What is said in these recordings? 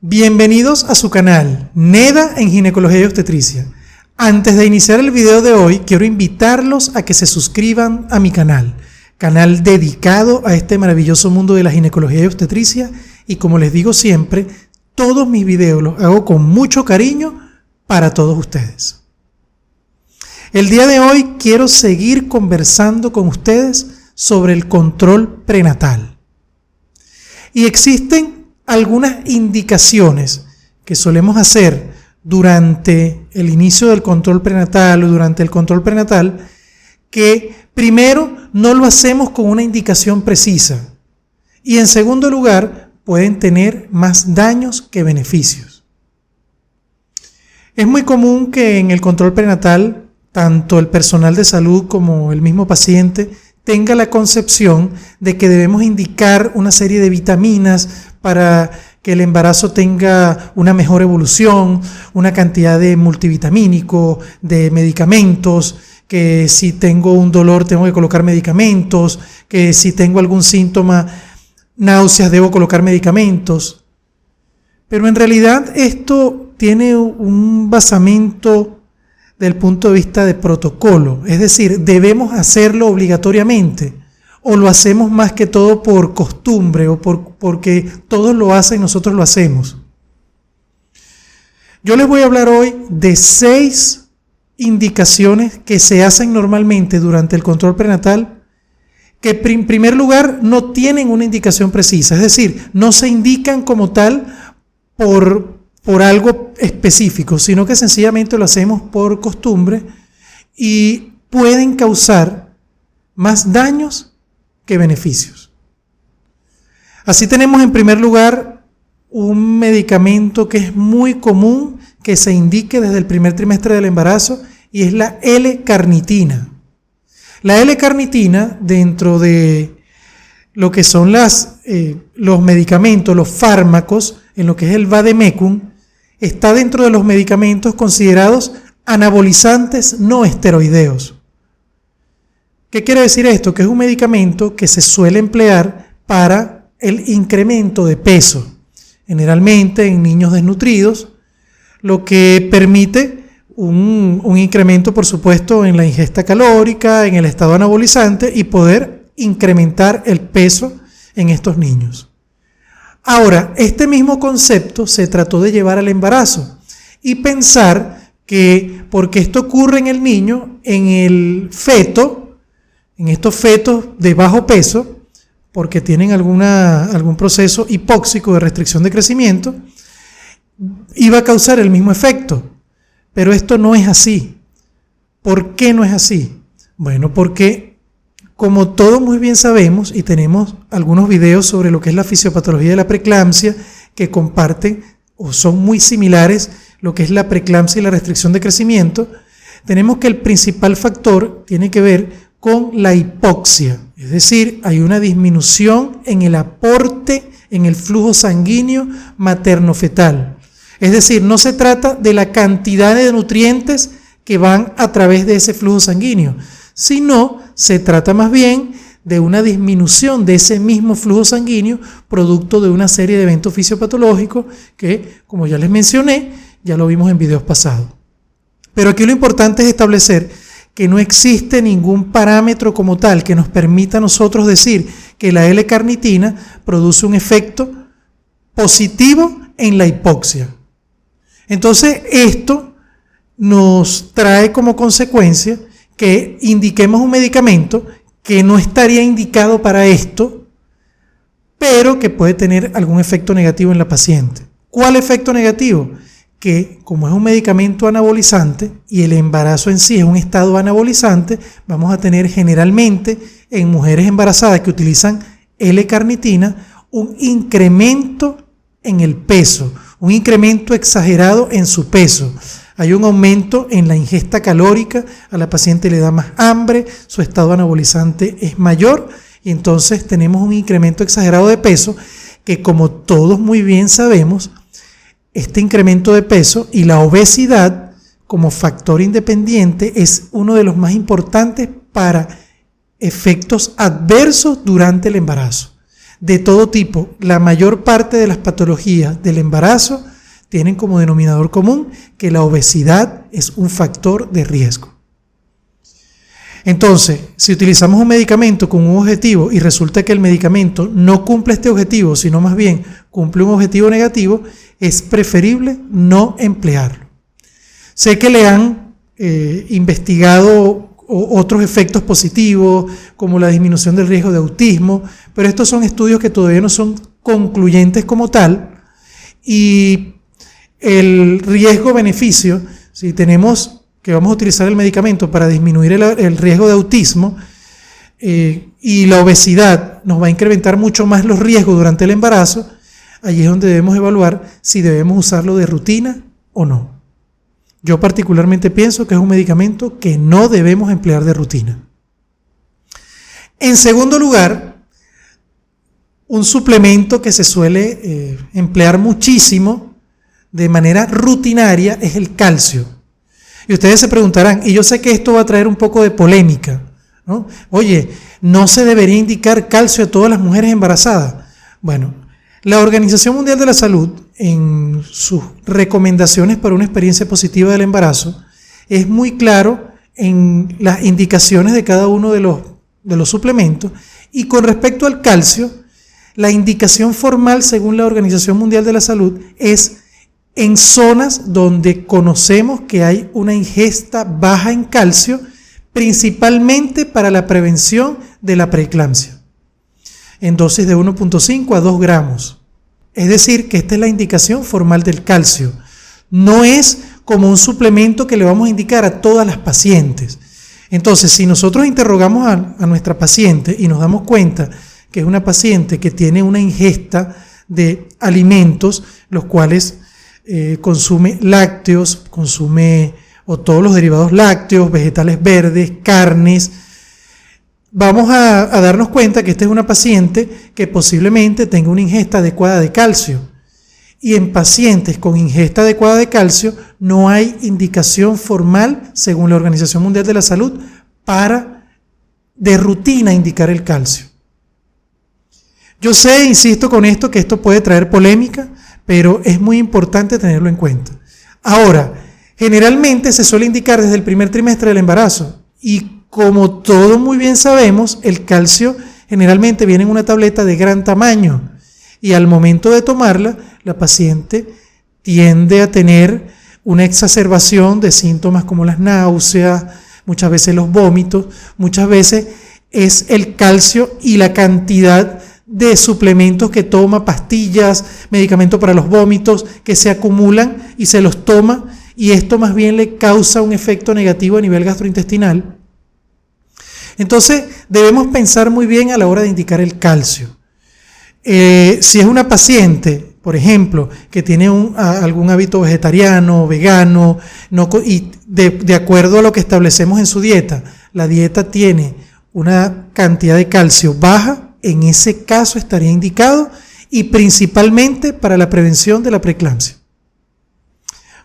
Bienvenidos a su canal, NEDA en Ginecología y Obstetricia. Antes de iniciar el video de hoy, quiero invitarlos a que se suscriban a mi canal dedicado a este maravilloso mundo de la ginecología y obstetricia, y como les digo siempre, todos mis videos los hago con mucho cariño para todos ustedes. El día de hoy quiero seguir conversando con ustedes sobre el control prenatal. Y existen algunas indicaciones que solemos hacer durante el inicio del control prenatal o durante el control prenatal que primero no lo hacemos con una indicación precisa y en segundo lugar pueden tener más daños que beneficios. Es muy común que en el control prenatal tanto el personal de salud como el mismo paciente tenga la concepción de que debemos indicar una serie de vitaminas para que el embarazo tenga una mejor evolución, una cantidad de multivitamínico, de medicamentos, que si tengo un dolor tengo que colocar medicamentos, que si tengo algún síntoma, náuseas, debo colocar medicamentos. Pero en realidad esto tiene un basamento del punto de vista de protocolo, es decir, debemos hacerlo obligatoriamente o lo hacemos más que todo por costumbre o porque todos lo hacen, nosotros lo hacemos. Yo les voy a hablar hoy de 6 indicaciones que se hacen normalmente durante el control prenatal que en primer lugar no tienen una indicación precisa, es decir, no se indican como tal por algo específico, sino que sencillamente lo hacemos por costumbre y pueden causar más daños que beneficios. Así tenemos en primer lugar un medicamento que es muy común que se indique desde el primer trimestre del embarazo y es la L-carnitina. La L-carnitina, dentro de lo que son los medicamentos, los fármacos, en lo que es el vademecum, está dentro de los medicamentos considerados anabolizantes no esteroideos. ¿Qué quiere decir esto? Que es un medicamento que se suele emplear para el incremento de peso, generalmente en niños desnutridos, lo que permite un incremento, por supuesto, en la ingesta calórica, en el estado anabolizante y poder incrementar el peso en estos niños. Ahora, este mismo concepto se trató de llevar al embarazo y pensar que porque esto ocurre en el niño, en el feto, en estos fetos de bajo peso, porque tienen algún proceso hipóxico de restricción de crecimiento, iba a causar el mismo efecto. Pero esto no es así. ¿Por qué no es así? Bueno, porque como todos muy bien sabemos, y tenemos algunos videos sobre lo que es la fisiopatología de la preeclampsia, que comparten o son muy similares lo que es la preeclampsia y la restricción de crecimiento, tenemos que el principal factor tiene que ver con la hipoxia, es decir, hay una disminución en el aporte, en el flujo sanguíneo materno-fetal. Es decir, no se trata de la cantidad de nutrientes que van a través de ese flujo sanguíneo, sino se trata más bien de una disminución de ese mismo flujo sanguíneo producto de una serie de eventos fisiopatológicos que, como ya les mencioné, ya lo vimos en videos pasados. Pero aquí lo importante es establecer que no existe ningún parámetro como tal que nos permita a nosotros decir que la L-carnitina produce un efecto positivo en la hipoxia. Entonces, esto nos trae como consecuencia que indiquemos un medicamento que no estaría indicado para esto, pero que puede tener algún efecto negativo en la paciente. ¿Cuál efecto negativo? Que como es un medicamento anabolizante y el embarazo en sí es un estado anabolizante, vamos a tener generalmente en mujeres embarazadas que utilizan L-carnitina un incremento en el peso, un incremento exagerado en su peso. Hay un aumento en la ingesta calórica, a la paciente le da más hambre, su estado anabolizante es mayor y entonces tenemos un incremento exagerado de peso que, como todos muy bien sabemos, este incremento de peso y la obesidad como factor independiente es uno de los más importantes para efectos adversos durante el embarazo. de todo tipo. La mayor parte de las patologías del embarazo tienen como denominador común que la obesidad es un factor de riesgo. Entonces, si utilizamos un medicamento con un objetivo y resulta que el medicamento no cumple este objetivo, sino más bien cumple un objetivo negativo, es preferible no emplearlo. Sé que le han investigado otros efectos positivos, como la disminución del riesgo de autismo, pero estos son estudios que todavía no son concluyentes como tal, y el riesgo-beneficio, si tenemos que vamos a utilizar el medicamento para disminuir el riesgo de autismo, y la obesidad nos va a incrementar mucho más los riesgos durante el embarazo, allí es donde debemos evaluar si debemos usarlo de rutina o no. Yo particularmente pienso que es un medicamento que no debemos emplear de rutina. En segundo lugar, un suplemento que se suele emplear muchísimo de manera rutinaria es el calcio. Y ustedes se preguntarán, y yo sé que esto va a traer un poco de polémica, ¿no? Oye, ¿no se debería indicar calcio a todas las mujeres embarazadas? Bueno, la Organización Mundial de la Salud, en sus recomendaciones para una experiencia positiva del embarazo, es muy claro en las indicaciones de cada uno de los suplementos, y con respecto al calcio, la indicación formal según la Organización Mundial de la Salud es en zonas donde conocemos que hay una ingesta baja en calcio, principalmente para la prevención de la preeclampsia, en dosis de 1.5 a 2 gramos. Es decir, que esta es la indicación formal del calcio. No es como un suplemento que le vamos a indicar a todas las pacientes. Entonces, si nosotros interrogamos a nuestra paciente y nos damos cuenta que es una paciente que tiene una ingesta de alimentos, los cuales consume lácteos, consume o todos los derivados lácteos, vegetales verdes, carnes, vamos a darnos cuenta que esta es una paciente que posiblemente tenga una ingesta adecuada de calcio. Y en pacientes con ingesta adecuada de calcio no hay indicación formal, según la Organización Mundial de la Salud, para de rutina indicar el calcio. Yo sé, insisto con esto, que esto puede traer polémica, pero es muy importante tenerlo en cuenta. Ahora, generalmente se suele indicar desde el primer trimestre del embarazo, y como todos muy bien sabemos, el calcio generalmente viene en una tableta de gran tamaño, y al momento de tomarla, la paciente tiende a tener una exacerbación de síntomas como las náuseas, muchas veces los vómitos, muchas veces es el calcio y la cantidad de suplementos que toma, pastillas, medicamentos para los vómitos, que se acumulan y se los toma, y esto más bien le causa un efecto negativo a nivel gastrointestinal. Entonces, debemos pensar muy bien a la hora de indicar el calcio. Si es una paciente, por ejemplo, que tiene algún hábito vegetariano, vegano, y de acuerdo a lo que establecemos en su dieta, la dieta tiene una cantidad de calcio baja, en ese caso estaría indicado, y principalmente para la prevención de la preeclampsia.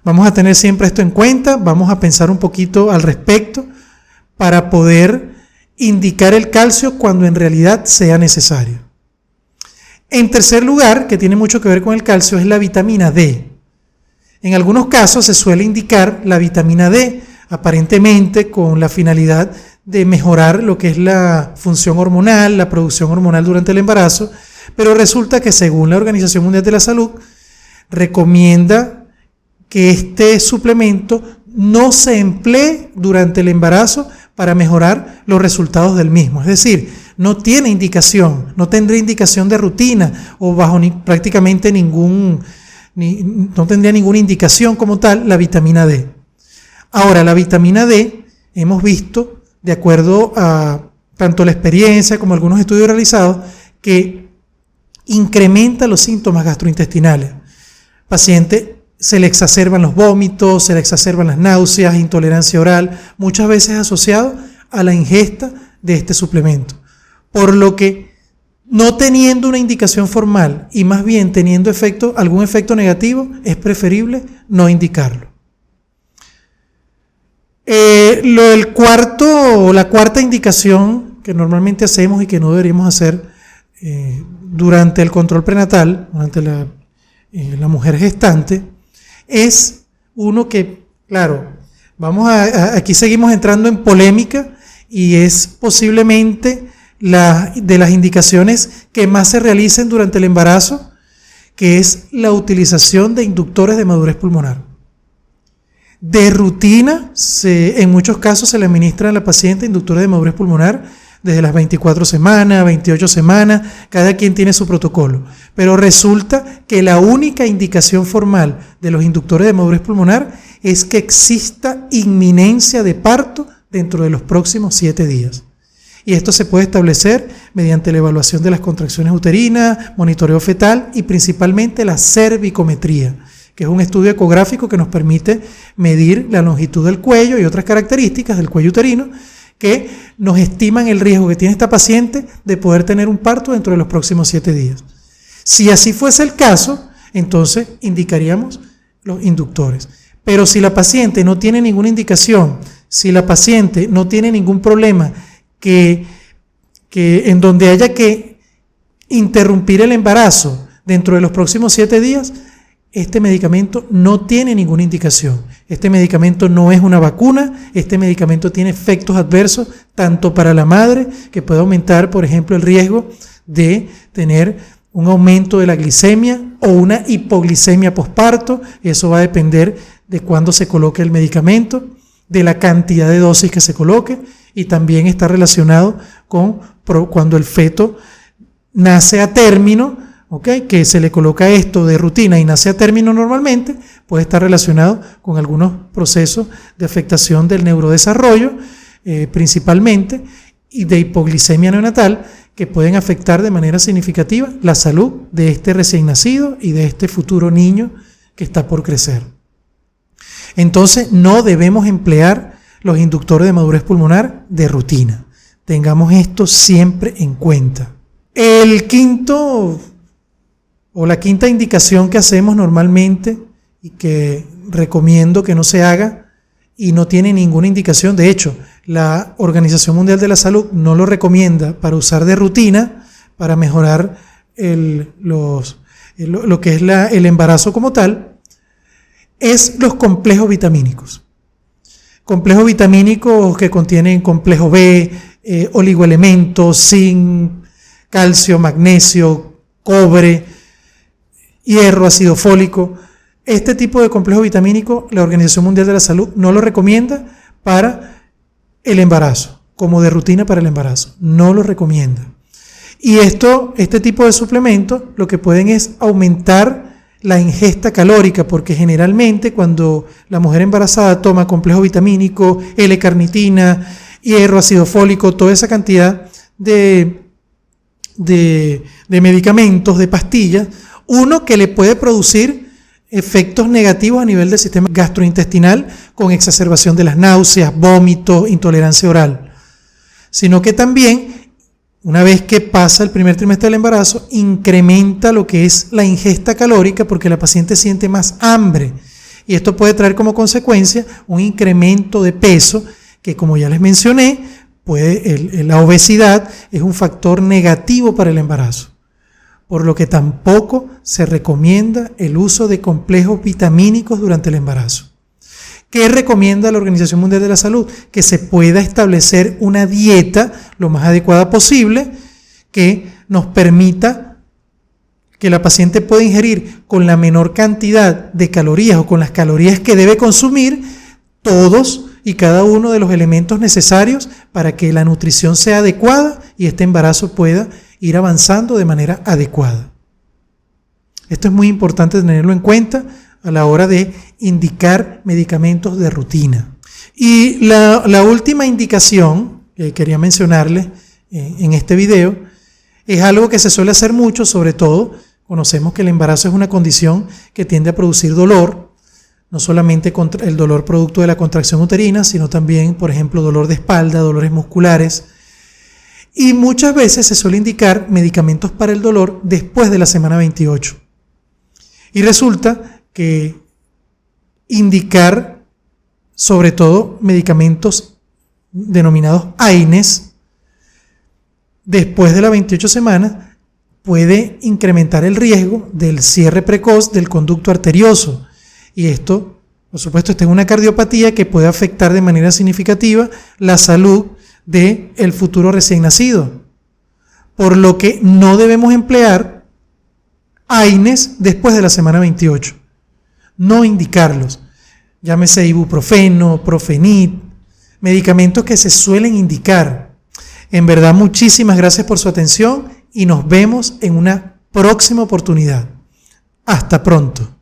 Vamos a tener siempre esto en cuenta, vamos a pensar un poquito al respecto para poder indicar el calcio cuando en realidad sea necesario. En tercer lugar, que tiene mucho que ver con el calcio, es la vitamina D. En algunos casos se suele indicar la vitamina D, aparentemente con la finalidad de mejorar lo que es la función hormonal, la producción hormonal durante el embarazo, pero resulta que según la Organización Mundial de la Salud, recomienda que este suplemento no se emplee durante el embarazo para mejorar los resultados del mismo. Es decir, no tiene indicación, no tendría indicación de rutina o bajo prácticamente no tendría ninguna indicación como tal la vitamina D. Ahora, la vitamina D, hemos visto, de acuerdo a tanto la experiencia como algunos estudios realizados, que incrementa los síntomas gastrointestinales. Paciente se le exacerban los vómitos, se le exacerban las náuseas, intolerancia oral, muchas veces asociado a la ingesta de este suplemento. Por lo que, no teniendo una indicación formal y más bien teniendo algún efecto negativo, es preferible no indicarlo. La cuarta indicación que normalmente hacemos y que no deberíamos hacer durante el control prenatal, durante la mujer gestante, es uno que, claro, aquí seguimos entrando en polémica y es posiblemente de las indicaciones que más se realicen durante el embarazo, que es la utilización de inductores de madurez pulmonar. De rutina, en muchos casos se le administra a la paciente inductores de madurez pulmonar desde las 24 semanas, 28 semanas, cada quien tiene su protocolo. Pero resulta que la única indicación formal de los inductores de madurez pulmonar es que exista inminencia de parto dentro de los próximos 7 días. Y esto se puede establecer mediante la evaluación de las contracciones uterinas, monitoreo fetal y principalmente la cervicometría, que es un estudio ecográfico que nos permite medir la longitud del cuello y otras características del cuello uterino que nos estiman el riesgo que tiene esta paciente de poder tener un parto dentro de los próximos 7 días. Si así fuese el caso, entonces indicaríamos los inductores. Pero si la paciente no tiene ninguna indicación, si la paciente no tiene ningún problema que en donde haya que interrumpir el embarazo dentro de los próximos 7 días, este medicamento no tiene ninguna indicación. Este medicamento no es una vacuna, este medicamento tiene efectos adversos tanto para la madre, que puede aumentar, por ejemplo, el riesgo de tener un aumento de la glicemia o una hipoglicemia posparto. Eso va a depender de cuándo se coloque el medicamento, de la cantidad de dosis que se coloque, y también está relacionado con cuando el feto nace a término, que se le coloca esto de rutina y nace a término normalmente, puede estar relacionado con algunos procesos de afectación del neurodesarrollo, principalmente, y de hipoglicemia neonatal, que pueden afectar de manera significativa la salud de este recién nacido y de este futuro niño que está por crecer. Entonces, no debemos emplear los inductores de madurez pulmonar de rutina. Tengamos esto siempre en cuenta. La quinta indicación que hacemos normalmente y que recomiendo que no se haga y no tiene ninguna indicación, de hecho, la Organización Mundial de la Salud no lo recomienda para usar de rutina para mejorar lo que es el embarazo como tal, es los complejos vitamínicos. Complejos vitamínicos que contienen complejo B, oligoelementos, zinc, calcio, magnesio, cobre, hierro, ácido fólico. Este tipo de complejo vitamínico la Organización Mundial de la Salud no lo recomienda para el embarazo, como de rutina para el embarazo, no lo recomienda. Y este tipo de suplementos lo que pueden es aumentar la ingesta calórica, porque generalmente cuando la mujer embarazada toma complejo vitamínico, L-carnitina, hierro, ácido fólico, toda esa cantidad de medicamentos, de pastillas, uno que le puede producir efectos negativos a nivel del sistema gastrointestinal con exacerbación de las náuseas, vómitos, intolerancia oral, sino que también, una vez que pasa el primer trimestre del embarazo, incrementa lo que es la ingesta calórica porque la paciente siente más hambre y esto puede traer como consecuencia un incremento de peso que, como ya les mencioné, la obesidad es un factor negativo para el embarazo, por lo que tampoco se recomienda el uso de complejos vitamínicos durante el embarazo. ¿Qué recomienda la Organización Mundial de la Salud? Que se pueda establecer una dieta lo más adecuada posible que nos permita que la paciente pueda ingerir con la menor cantidad de calorías o con las calorías que debe consumir todos y cada uno de los elementos necesarios para que la nutrición sea adecuada y este embarazo pueda ir avanzando de manera adecuada. Esto es muy importante tenerlo en cuenta a la hora de indicar medicamentos de rutina. Y la última indicación que quería mencionarles en este video es algo que se suele hacer mucho, sobre todo conocemos que el embarazo es una condición que tiende a producir dolor, no solamente el dolor producto de la contracción uterina, sino también, por ejemplo, dolor de espalda, dolores musculares. Y muchas veces se suele indicar medicamentos para el dolor después de la semana 28. Y resulta que indicar, sobre todo, medicamentos denominados AINES, después de las 28 semanas, puede incrementar el riesgo del cierre precoz del conducto arterioso. Y esto, por supuesto, esta es una cardiopatía que puede afectar de manera significativa la salud del futuro recién nacido. Por lo que no debemos emplear AINES después de la semana 28. No indicarlos. Llámese ibuprofeno, Profenit, medicamentos que se suelen indicar. En verdad, muchísimas gracias por su atención y nos vemos en una próxima oportunidad. Hasta pronto.